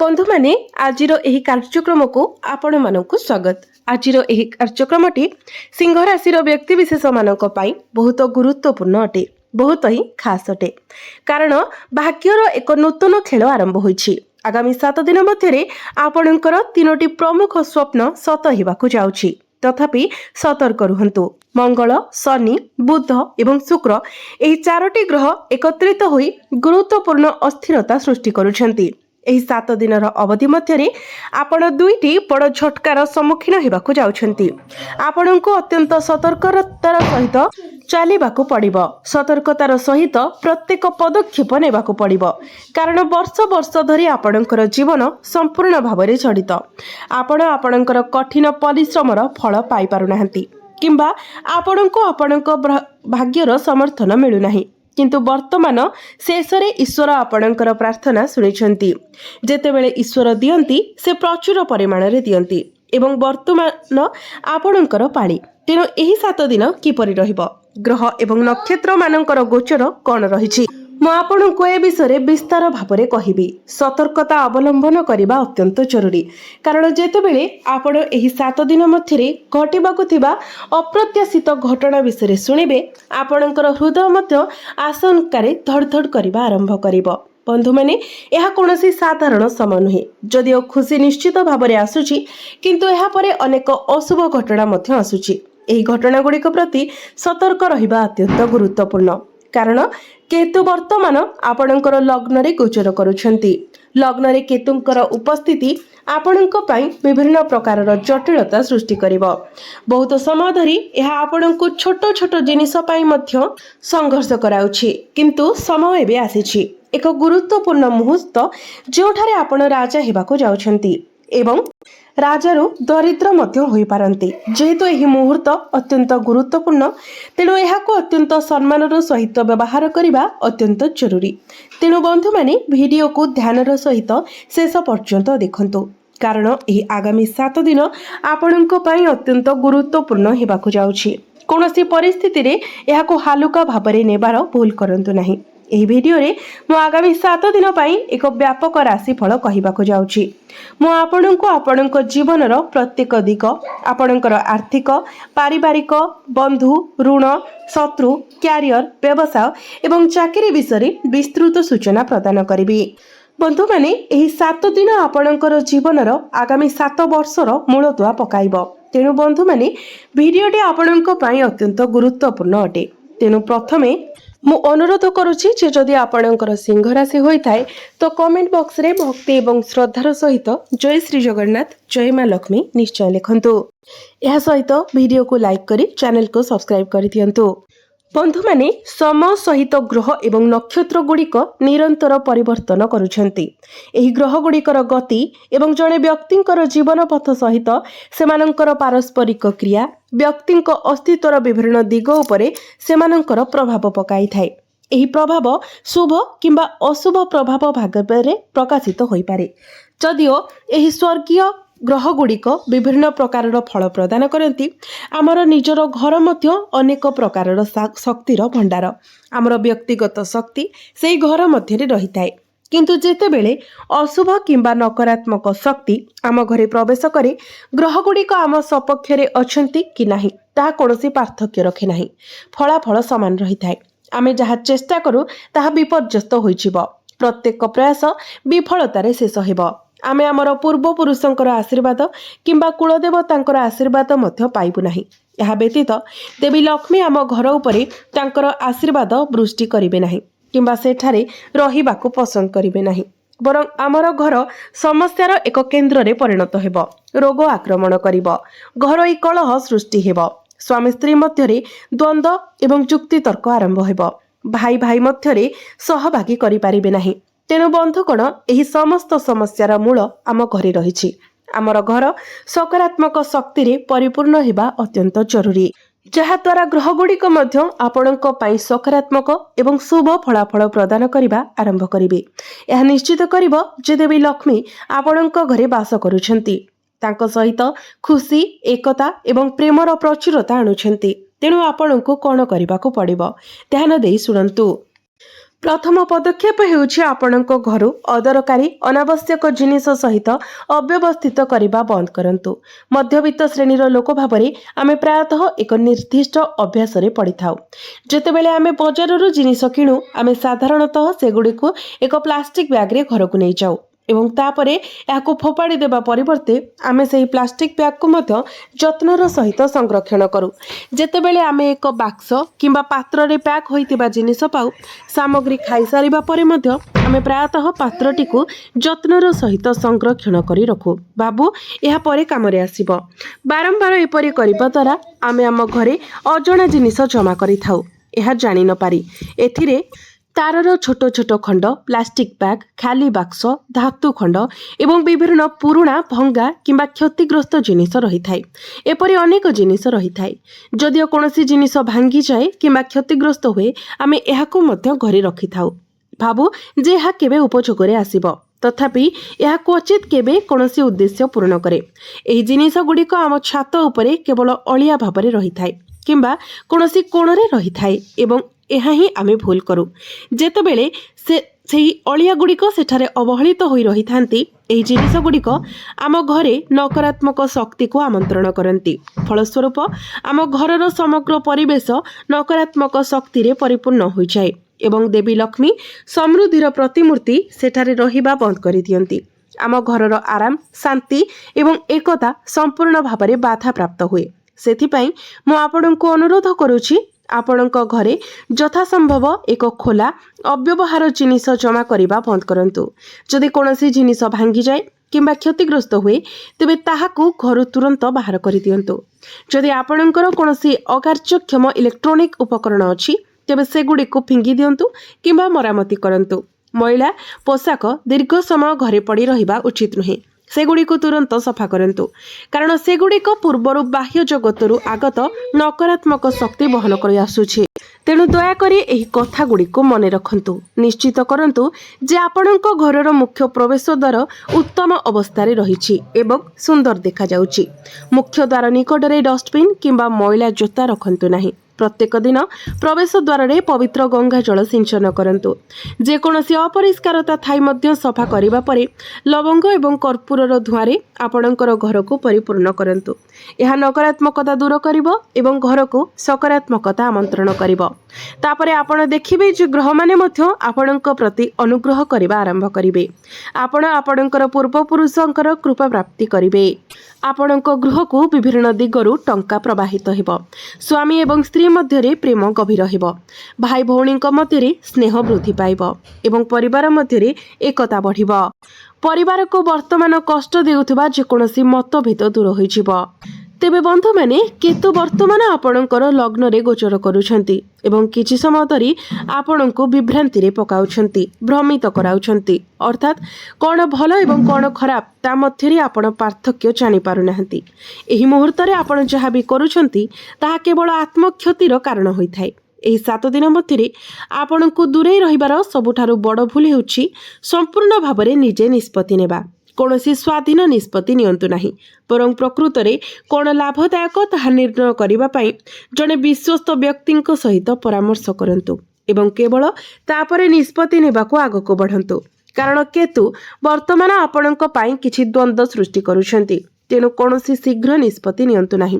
बंधु माने आजिर एही कार्यक्रम को आपण मानकु स्वागत। आजिर एही कार्यक्रमटी सिंह राशि व्यक्ति विशेष मानक पई बहुत गुरुत्वपूर्ण अटे, बहुत ही खास अटे। कारण भाग्यर एक नूतन खेल आरंभ होईछि। आगामी 7 दिन मध्यरे आपणकर 3टी प्रमुख स्वप्न सत हेबाकु जाउछि। तथापि सतर्क रुहंतु। मंगल, शनि, बुध एवं शुक्र एही 4टी ग्रह एकत्रित होई गुरुत्वपूर्ण अस्थिरता सृष्टि करुछंती। एही 7 दिनर अवधि मध्यरे आपण 2टी बड़ झटकार सम्मुखीन हेबाकु जाउछंती। आपणको अत्यंत सतर्कतार सहित चलिबाकु पड़िबो। सतर्कतार सहित प्रत्येक पदक्षेप नेबाकु पड़िबो। कारण वर्ष वर्ष धरी आपणकर जीवन संपूर्ण भावरे जड़ित। आपण आपणकर कठिन परिश्रमर फल पाई पारु नाहंती किंबा आपणको आपणको भाग्यर समर्थन मिलु नाही। किंतु वर्तमान शेषरे ईश्वर आपणकर प्रार्थना शुणिछंती। जेतेबेले ईश्वर दियंती से प्रचुर परिमाण रे दियंती एवं वर्तमान आपणकर पाळी। तेणु एही 7 दिन किपरि रहिबो, ग्रह एवं नक्षत्र मानकर गोचर कोन रहिछि, मु आपणको ए विषय विस्तार भावरे कहिबी। सतर्कता अवलंबन करिबा अत्यंत जरूरी। कारण जेतेबेले आपण एही 7 दिन मध्यरे घटिबाकु थिबा अप्रत्याशित घटना विषय सुनिबे, आपणकर हृदय मध्य आशंकारे धड़धड़ करिबा आरंभ करिबो। बंधु माने यह कोनोसी साधारण समय नुहे। जदिओ खुशी निश्चित भावरे आसुछि, किंतु यह परे अनेक अशुभ घटना मध्य आसुछि। एही घटना गुड़िक प्रति सतर्क रहिबा अत्यंत गुरुत्वपूर्ण। कारण केतु वर्तमान आपणकर लग्न रे गोचर करुछंती। लग्न रे केतुंकर उपस्थिति आपणक पई विभिन्न प्रकार जटिलता सृष्टि करिवो। बहुत समय धरी यह आपणको छोट छोट जिनिस पई मध्य संघर्ष कराउछि, किंतु समय एबे आसीछि एक गुरुत्वपूर्ण मुहूर्त जोठारे आपण राजा हेबाकु जाउछंती एवं राजारू दरिद्र मध्य होई पारंती। जेहेतु एही मुहूर्त अत्यंत गुरुत्वपूर्ण, तेणु एहाको अत्यंत सम्मानर सहित व्यवहार करिबा अत्यंत जरूरी। तेणु बंधु माने वीडियो को ध्यानर सहित शेष पर्यंत देखंतु। कारण एही आगामी 7 दिन आपणको पई अत्यंत गुरुत्वपूर्ण हेबाकु जाउछि। कोनोसी परिस्थिति रे एहाको हालुका भाबरे नेबार भूल करंतु नाही। एही वीडियो रे मु आगामी 7 दिन पई एक व्यापक राशिफल कहिबाकु जाउछि। मु आपणको आपणको जीवनर प्रत्येक दिग, आपणकर आर्थिक, पारिवारिक, बंधु, ऋण, शत्रु, क्यारियर, व्यवसाय एवं चाकरी विषय विस्तृत सूचना प्रदान करिबी। बंधु माने एही 7 दिन आपणकर जीवनर आगामी 7 वर्षर मूलदुआ पकाइबो। तेणु बंधु माने वीडियोटी आपणको पई अत्यंत गुरुत्वपूर्ण अटे। तेणु प्रथमे मु अनुरोध करुछि जे जदि आपणकर सिंह राशि होइथाय तो कमेंट बॉक्स रे भक्ति एवं श्रद्धार सहित जय श्री जगन्नाथ, जय मां लक्ष्मी निश्चय लिखंतु। यह सहित वीडियो को लाइक करी चैनल को सब्सक्राइब करि दियंतु। बंधु माने समय सहित ग्रह एवं नक्षत्र गुड़िक निरंतर परिवर्तन करुछंती। एही ग्रह गुड़िकर गति एवं जड़े व्यक्तिंकर जीवन पथ सहित सेमानंकर पारस्परिक क्रिया व्यक्तिंक अस्तित्वर विभिन्न दिग उपरे सेमानंकर प्रभाव पकाई थाए। एही प्रभाव शुभ किंबा अशुभ प्रभाव भागरे प्रकाशित होई पारे। जदिओ एही स्वर्गीय ग्रह गुड़िक विभिन्न प्रकार फल प्रदान करती, आमर निजर घर मध्य अनेक प्रकार शक्तिर भंडार, आमर व्यक्तिगत शक्ति से घर मध्य रही थाए। किंतु जेतेबेले अशुभ किंबा नकारात्मक शक्ति आम घरे प्रवेश करे, ग्रह गुड़िक आम सपक्षरे अछंती कि नाही ताहा कोनोसी पार्थक्य रखे नाही। फलाफल समान रही थाए। आमे जहा चेष्टा करू ताहा विपर्यस्त होइजिबो। प्रत्येक प्रयास विफलतारे शेष हेबो। आमे आमर पूर्वपुरुषंकर आशीर्वाद किंबा कुलदेवतांकर आशीर्वाद मध्य पाइबु नाही। यह व्यतीत देवी लक्ष्मी आम घर उपरे तांकर आशीर्वाद वृष्टि करिवे नाही किंबा सेठारे रहिबाकु पसंद करिवे नाही। बरं आमर घर समस्यार एक केन्द्र रे परिणत हेबो। रोग आक्रमण करिबो, घरोई कलह सृष्टि हेबो, स्वामी स्त्री मध्यरे द्वंद्व एवं जुक्ति तर्क आरंभ हेबो, भाई भाई मध्यरे सहभागी करि पारिबे नाही। तेणु बंधुगण एही समस्त समस्यार मूल आम घरे रहिछि। आमर घर सकारात्मक शक्ति रे परिपूर्ण हेबा अत्यंत जरूरी, जहा द्वारा ग्रह गुड़िक मध्य आपणक पई सकारात्मक एवं शुभ फलाफल प्रदान करिबा आरंभ करिवे। यह निश्चित करिबो जे देवी लक्ष्मी आपणक घरे वास करुछंती, तांको सहित खुशी, एकता एवं प्रेमर प्रचुरता आणुछंती। तेणु आपणको कोन करिबाकू पड़िबो, ध्यान देई सुनंतु। प्रथम पदक्षेप हेउछि आपणक घरु अदरकारी अनावश्यक जिनिस सहित अव्यवस्थित करने बंद करंतु। मध्यवित्त श्रेणीर लोक भाव आमे प्रायतः एक निर्दिष्ट अभ्यास पड़ी था। जेतेबेले आमे बजाररू जिनिस किणु आमे साधारणतः सेगुड़िक एक प्लास्टिक बैग रे घर को नहीं जाऊ एवं तापरे याको फोपाड़ी देबा परिवर्ते आमे सेही प्लास्टिक बैग को मध्य जत्नर सहित संरक्षण करू। जेतेबेले आमे एक बाक्स किंबा पात्र रे पैक होइतिबा जिनिस पाऊ सामग्री खाई सारिबा परे मध्य आमे प्रायतः पात्रटी को जत्नर सहित संरक्षण करी रखू। बाबू यह परे कामरे आसीबो। बारंबार एपरि करिबा द्वारा आमे आम घरे अजणा जिनिस जमा करि थाऊ यह जानि न पारी। एथिरे तारर छोट छोट खंड प्लास्टिक बैग खाली बाक्स धातु खंड एवं विभिन्न पुराणा भंगा किंबा क्षतिग्रस्त जिनिस रही थाए। एपरि अनेक जिनिस रही थाए। जदिओ कोनोसी जिनिस भांगी जाए किंबा क्षतिग्रस्त हुए आमे एहाको मध्य घरे रखि थाऊ भाबू जे एहा केबे उपयोगरे आसीबो। तथापि यह क्वचित केबे कौनसी उद्देश्य पूर्ण करे। एही जिनिस गुड़िक आम छात उपरे केवल अलिया भाबरे रही थाए किंबा कौनसी कोणरे रही थाए एवं यह ही आमे भूल करू। जेतेबेले सेही अलिया गुड़िक सेठारे अवहेलित होई रही थांती एही जिनिस गुड़िक आम घरे नकारात्मक शक्ति को आमंत्रण करती। फलस्वरूप आम घरर समग्र परिवेश नकारात्मक शक्ति रे परिपूर्ण हो जाए एवं देवी लक्ष्मी समृद्धिर प्रतिमूर्ति सेठारे रहिबा बंद करि दियंती। आम घरर आराम शांति एवं एकता संपूर्ण भाव बाधा प्राप्त हुए। सेथिपाई मु आपणको अनुरोध करुछि आपणक घरे यथासंभव एक खोला अव्यवहार जिनिस जमा करने बंद करंतु। जदि कोनोसी जिनिस भांगी जाए किंबा क्षतिग्रस्त हुए तेबे ताहाकू घर तुरंत बाहर कर दियंतु। जदि आपणकर कोनोसी अकार्यक्षम इलेक्ट्रोनिक उपकरण अछि तेबे सेगुड़ी को फिंगी दियंतु किंबा मरामती करंतु। मैला पोशाक दीर्घ समय घरे पड़ी रहिबा उचित नुहे। सेगुड़ी को तुरंत सफा करंतु कारण सेगुड़िक पूर्वर बाह्य जगतरू आगत नकारात्मक शक्ति बहन कर आसुछि। तेणु दयाकरी एही कथा गुड़ी को मन रखंतु। निश्चित करंतु जे आपणक घरर मुख्य प्रवेश द्वार उत्तम अवस्था रही एवं सुंदर देखा जाउछि। मुख्य द्वार निकटरे डस्टबिन किंबा मैला जोता रखंतु नाही। प्रत्येक दिन प्रवेश द्वार रे पवित्र गंगा जल सिंचन करंतु। जेकोसी अपरिष्कारता थाई मध्य सफा करिबा परे लवंग एवं कर्पूरर धुआं रे आपणकर घर को परिपूर्ण करंतु। यह नकारात्मकता दूर करिवो एवं घर को सकारात्मकता आमंत्रण करिवो। तापरे आपण देखिबे जे ग्रह माने मध्य आपणक प्रति अनुग्रह करिबा आरंभ करिवे। आपण आपणकर पूर्वपुरुषंकर कृपा प्राप्ति करिवे। आपणक गृह को विभिन्न दिगरु टंका प्रवाहित हेबो। स्वामी एवं स्त्री मध्यरे प्रेम गभीर हेबो। भाई भौणीक मध्यरे स्नेह वृद्धि पाइबो एवं परिवार मध्यरे एकता बढ़िबो। परिवार को वर्तमान कष्ट देउथबा जेकोसी मतभेद दूर होइजिबो। तेबे बंधु माने केतु वर्तमान आपणकर लग्न रे गोचर करूछंती एवं किछि समय धरी आपणको विभ्रांति रे पकाउछंती भ्रमित कराउछंती। अर्थात कौन भल एवं कौन खराब ता मध्यरे आपण पार्थक्य जानि पारु नाहंती। एही मुहूर्त रे आपण जहा भी करूछंती ताहा केवल आत्मक्षतिर कारण होइथाय। एही 7 दिन मध्यरे आपणको दूरे रहिबार सबुठारु बड़ भूल हेउछि संपूर्ण भाबरे निजे निष्पत्ति नेबा। कौनसी स्वाधीन निष्पत्ति नियंतु नाही परं प्रकृत रे कौन लाभदायक ताहा निर्णय करिबा पई जने विश्वस्त व्यक्तिंक सहित परामर्श करंतु एवं केवल तापरे निष्पत्ति नेबाको आगको बढ़ंतु। कारण केतु वर्तमान आपणक पई किछि द्वंद्व सृष्टि करूछंती। तेणु कौनसी शीघ्र निष्पत्ति नियंतु नाही।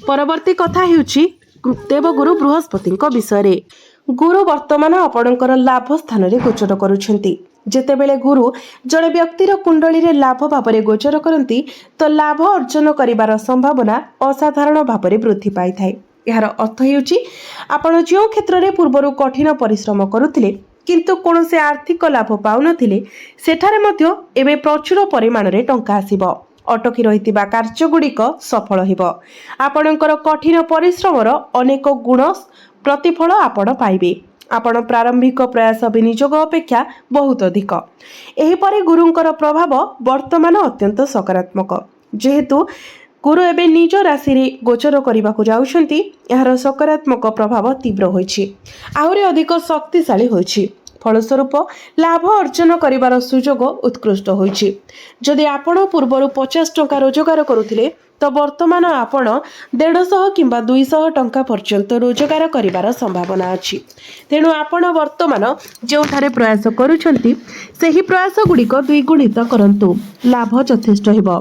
परवर्ती कथा हेउछि देवगुरु बृहस्पतिंक विषय। गुरु वर्तमान आपणकर लाभ स्थान रे गोचर करूछंती। जेतेबेले गुरु जड़े व्यक्तिर कुंडली रे लाभ भावरे गोचर करती तो लाभ अर्जन करिवार संभावना असाधारण भावरे वृद्धि पाई थाए। यार अर्थ हेउछि आपण जो क्षेत्र रे पूर्वरु कठिन परिश्रम करुथिले किंतु कोनोसे आर्थिक लाभ पाउनथिले सेठारे मध्य एबे प्रचुर परिमाण रे टंका आसीबो। अटकी रहितिबा कार्य गुड़िक सफल हेबो। आपणकर कठिन परिश्रमर अनेक गुण प्रतिफल आपण पाइबे। आपण प्रारंभिक प्रयास विनियोग अपेक्षा बहुत अधिक। एहीपरि गुरुंकर प्रभाव वर्तमान अत्यंत सकारात्मक। जेहेतु गुरु एबे निज राशि रे गोचर करबाकू जाउछंती यार सकारात्मक प्रभाव तीव्र होइछि आहुरी अधिक शक्तिशाली होइछि। फलस्वरूप लाभ अर्जन करिवार सुजोग उत्कृष्ट होइछि। जदि आपण पूर्वरु 50 टंका रोजगार करुथिले तो वर्तमान आपण 150 किंबा 200 टंका पर्यंत रोजगार करिवार संभावना अछि। तेणु आपण वर्तमान जोठारे प्रयास करूछंती सेही प्रयास गुड़िक द्विगुणित करंतु, लाभ यथेष्ट हेबो।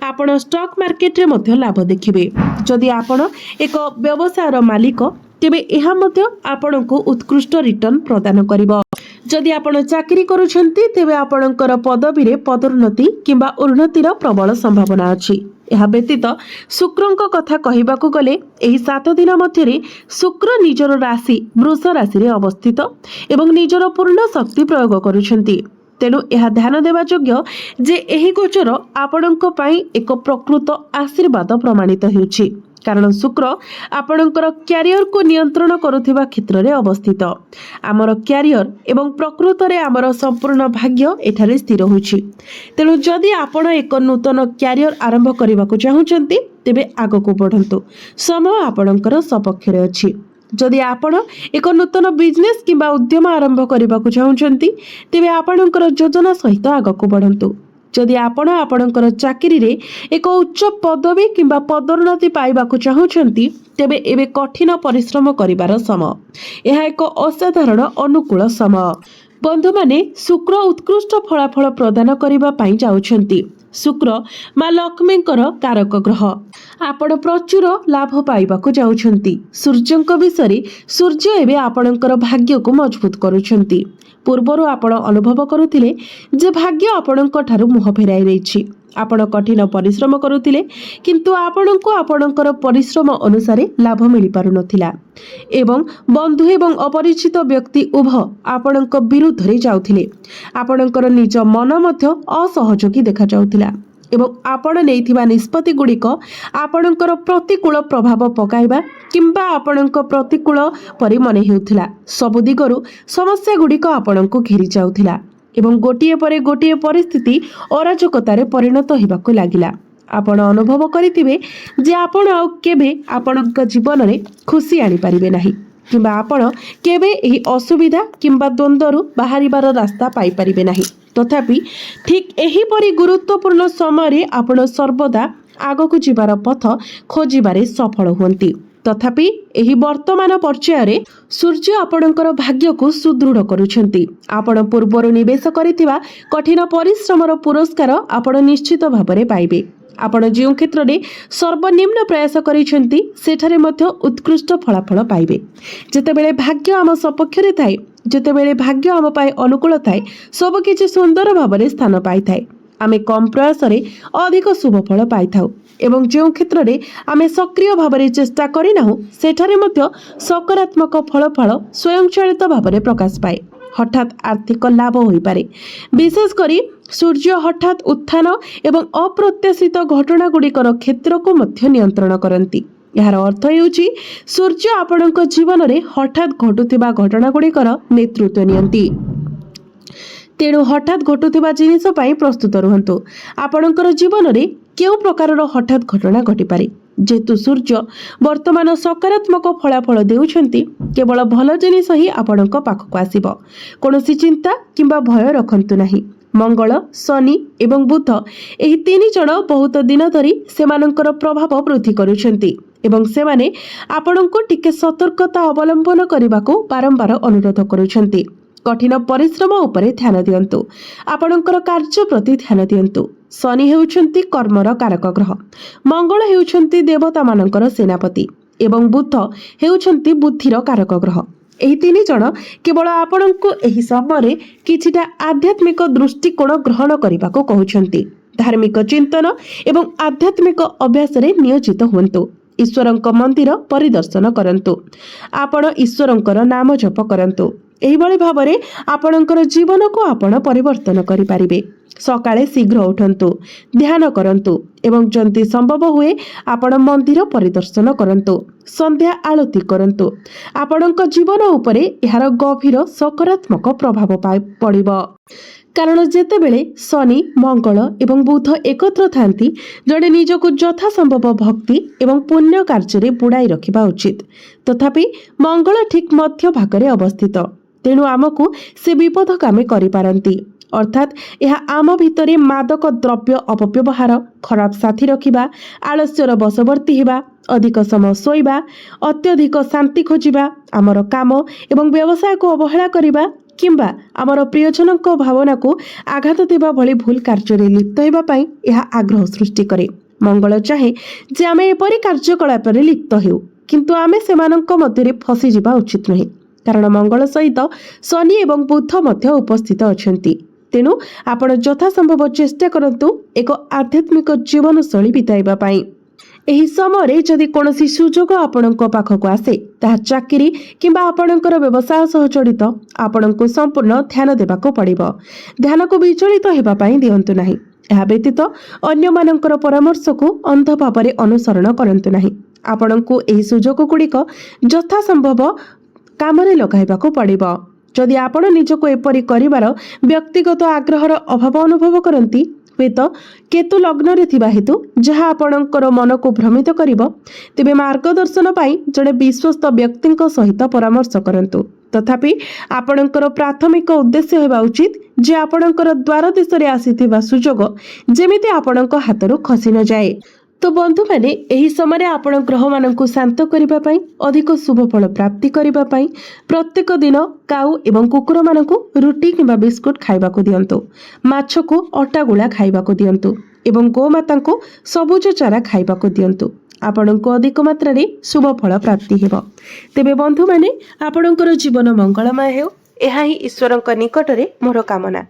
आपण स्टॉक मार्केट रे मध्य लाभ देखिबे। जदि आपण एक व्यवसायर मालिक तेबे एहा मध्य आपणको उत्कृष्ट रिटर्न प्रदान करिवो। जदि आपण चाकरी करूछंती तेबे आपणकर पदवी रे पदोन्नति किंबा उन्नतिर प्रबल संभावना अछि। यह व्यतीत शुक्रଙ୍କ कथा कहिबाकू गले एही 7 दिन मध्यरे शुक्र निजर राशि वृष राशि रे अवस्थित एवं निजर पूर्ण शक्ति प्रयोग करूछंती। तेणु यह ध्यान देवा योग्य जे एही गोचर आपणଙ୍କ ପାଇଁ एक प्रकृत आशीर्वाद प्रमाणित हेउछि, कारण शुक्र आपणकर क्यारियर को नियंत्रण करुथिबा क्षेत्र रे अवस्थित। आमर क्यारियर एवं प्रकृत रे आमर संपूर्ण भाग्य एठारे स्थिर होछि। तेणु जदि आपण एक नूतन क्यारियर आरंभ करबाकू चाहुचंती तेबे आगकू बढ़ंतु, समय आपणकर सपक्ष रे अछि। जदि आपण एक नूतन बिजनेस किंबा उद्यम आरंभ करबाकू चाहुचंती तेबे आपणकर योजना सहित आगकू बढ़ंतु। जदि आपण आपणकर चाकरी रे एक उच्च पदवी किंबा पदोन्नति पाइबाकू चाहुचंती तेबे एबे कठिन परिश्रम करिवार समय। यह एक असाधारण अनुकूल समय। बंधु माने शुक्र उत्कृष्ट फलाफल प्रदान करिबा पई जाउछंती। शुक्र माँ लक्ष्मींकर कारक ग्रह। आपण प्रचुर लाभ पाइबाकू जाउछंती। सूर्यଙ୍କ विषय सूर्य एबे आपणकर भाग्य को मजबूत करूछंती। पूर्वरु आपण अनुभव करुथिले जे भाग्य आपणଙ୍କ ठारू मुह फेराई रहिछि। आपण कठिन परिश्रम करुथिले किंतु आपणଙ୍କୁ आपणकर परिश्रम अनुसारे लाभ मिली पारु नथिला एवं बंधु एवं अपरिचित व्यक्ति उभय आपणଙ୍କ विरुद्ध रे जाउथिले। आपणकर निज मन मध्य असहयोगी देखा जाउथिला एवं आपण नेइथिबा निष्पत्ति गुड़िक आपणकर प्रतिकूल प्रभाव पकाइबा किंबा आपणଙ୍କ प्रतिकूल परि मने हेउथिला। सब दिगरु समस्या गुड़िक आपणଙ୍କୁ घेरी जाउथिला एवं गोटिए परे गोटिए परिस्थिति अराजकतारे परिणत हेबाकू लागिला। आपण अनुभव करिथिबे जे आपण आउ केबे आपणଙ୍କ जीवन रे खुशी आनी पारिबे नाही किंबा आपण केबे एही असुविधा किंबा द्वंद्वरु बाहरिबार रास्ता पाई पारिबे नाही। तथापि ठीक एही परि गुरुत्वपूर्ण समय आपण सर्वदा आगकू जीवार पथ खोजिबारे सफल हुअंती। तथापि एही वर्तमान पर्याय सूर्य आपणकर भाग्य को सुदृढ़ करुछंती। आपण पूर्वरु निवेश करिथिबा कठिन परिश्रमर पुरस्कार आपण निश्चित भाबरे पाइबे। आपण जो क्षेत्र में सर्वनिम्न प्रयास करिसेंती सेठारे मध्य उत्कृष्ट फलाफल पाइबे। जेतेबेले भाग्य आम सपक्ष रे थाए, जेतेबेले भाग्य आम पाए अनुकूल थाए, सब किछि सुंदर भाबरे स्थान पाई थाए। आमे कम प्रयास रे अधिक शुभ फल पाई थाउ एवं जो क्षेत्र में आमे सक्रिय भाबरे चेष्टा करिनाहु सेठारे मध्य सकारात्मक फलाफल स्वयंचालित भाबरे प्रकाश पाए। हठात आर्थिक लाभ होई पारे। विशेष करी सूर्य हठात उत्थान एवं अप्रत्याशित घटना गुड़िकर क्षेत्र को मध्य नियंत्रण करती। यार अर्थ हेउची सूर्य आपणଙ୍କ जीवन रे हठात घटुथिबा घटना गुड़िकर नेतृत्व नियंती। तेणु हठात घटुथिबा जिनिस पई प्रस्तुत रुहंतु। आपणଙ୍କର जीवन रे केउ प्रकारर हठात घटना घटी पारे। जेतु सूर्य वर्तमान सकारात्मक फलाफल देउछंती, केवल भल जिनिस ही आपणଙ୍କ पाखक आसीबो। कोनोसी चिंता किंबा भय रखंतु नाही। मंगल, शनि एवं बुध एही 3 जण बहुत दिन धरी सेमानंकर प्रभाव वृद्धि करूछंती एवं सेमाने आपणଙ୍କୁ टिके सतर्कता अवलंबन करबाको बारंबार अनुरोध करूछंती। कठिन परिश्रम उपरे ध्यान दियंतु। आपणଙ୍କର कार्य प्रति ध्यान दियंतु। शनि हेउछंती कर्मर कारक ग्रह, मंगल हेउछंती देवता मानकर सेनापति एवं बुध हेउछंती बुद्धिर कारक ग्रह। एही 3 जण केवल आपणଙ୍କୁ एही समय किछिटा आध्यात्मिक दृष्टिकोण ग्रहण करबाको कहउछंती। धार्मिक चिंतन एवं आध्यात्मिक अभ्यास रे नियोजित हुअन्तु। ईश्वरଙ୍କ मंदिर परिदर्शन करंतु। आपण ईश्वरଙ୍କର नाम जप करंतु। एही भली भाबरे आपणଙ୍କର जीवन को आपण परिवर्तन करि पारिबे। सकाळे शीघ्र उठंतु, ध्यान करंतु एवं जंती संभव हुए आपण मंदिर परिदर्शन करंतु। संध्या आळती करंतु। आपणଙ୍କ जीवन उपरे यार गभीर सकारात्मक प्रभाव पड़िबो। कारण जेतेबेले शनि, मंगल एवं बुध एकत्र थांती जड़े निजको यथा संभव भक्ति एवं पुण्य कार्य बुड़ाई रखिबा उचित। तथापि मंगल ठीक मध्य भागरे अवस्थित। तेणु आमको से विपदकामी करि पारंती। अर्थात यह आम भितर मादक द्रव्य अपव्यवहार, खराब साथी रखिबा, आलस्यर बशवर्ती हेबा, अधिक समय शोइबा, अत्यधिक शांति खोजिबा, आमर काम एवं व्यवसाय को अवहेला करिबा किंबा आमर प्रियजन भावना को आघात देवा भली भूल कार्य लिप्त हेबा पई यह आग्रह सृष्टि करे। मंगल चाहे जे आमे एपरि कार्यकलाप लिप्त हेउ, किंतु आमे सेमानंक मध्यरे फसी जिबा उचित नहे, कारण मंगल सहित शनि एवं बुध मध्य उपस्थित अछंती। तेणु आपण यथा संभव चेष्टा करंतु एक आध्यात्मिक जीवनशैली बिताइबा पई। एही समय जदि कोनोसी सुजोग आपणक पाखक आसे, ताहा चाकरी किंबा आपणकर व्यवसाय सह जड़ित, आपणको संपूर्ण ध्यान देबाको पड़िबो। ध्यान को विचलित हेबा पई दियंतु नाही। ଏହା ବ୍ୟତୀତ ଅନ୍ୟମାନଙ୍କର ପରାମର୍ଶକୁ ଅନ୍ଧ ଭାବରେ ଅନୁସରଣ କରନ୍ତୁ ନାହିଁ। ଆପଣଙ୍କୁ ଏହି ସୁଯୋଗ ଗୁଡ଼ିକ ଯଥା ସମ୍ଭବ କାମରେ ଲଗାଇବାକୁ ପଡ଼ିବ। ଯଦି ଆପଣ ନିଜକୁ ଏପରି କରିବାର ବ୍ୟକ୍ତିଗତ ଆଗ୍ରହର ଅଭାବ ଅନୁଭବ କରନ୍ତି, ହୁଏତ କେତୁ ଲଗ୍ନରେ ଥିବା ହେତୁ ଯାହା ଆପଣଙ୍କର ମନକୁ ଭ୍ରମିତ କରିବ, ତେବେ ମାର୍ଗଦର୍ଶନ ପାଇଁ ଜଣେ ବିଶ୍ୱସ୍ତ ବ୍ୟକ୍ତିଙ୍କ ସହିତ ପରାମର୍ଶ କରନ୍ତୁ। तथापि आपणकर प्राथमिक उद्देश्य हेबा उचित जे आपणकर द्वार देशरे आसीथिबा सुजोग जेमिति आपणक हातरू खसी न जाए। तो बंधु माने एही समय आपण ग्रह मानकु शांत करिबा पई, अधिक शुभ फल प्राप्ति करिबा पई प्रत्येक दिन काऊ एवं कुकुर मानकु रुटी किंबा बिस्कुट खाइबाकु दियंतु, माछ को अटा गुळा खाइबाकु दियंतु एवं गोमाता को सबुज चारा खाइबाकु दियंतु। आपणको अधिक मात्रा रे शुभ फल प्राप्ति हेबो। तेबे बंधु माने आपणकर जीवन मंगलमय हेउ, एहा ही ईश्वरक निकटरे मोर कामना।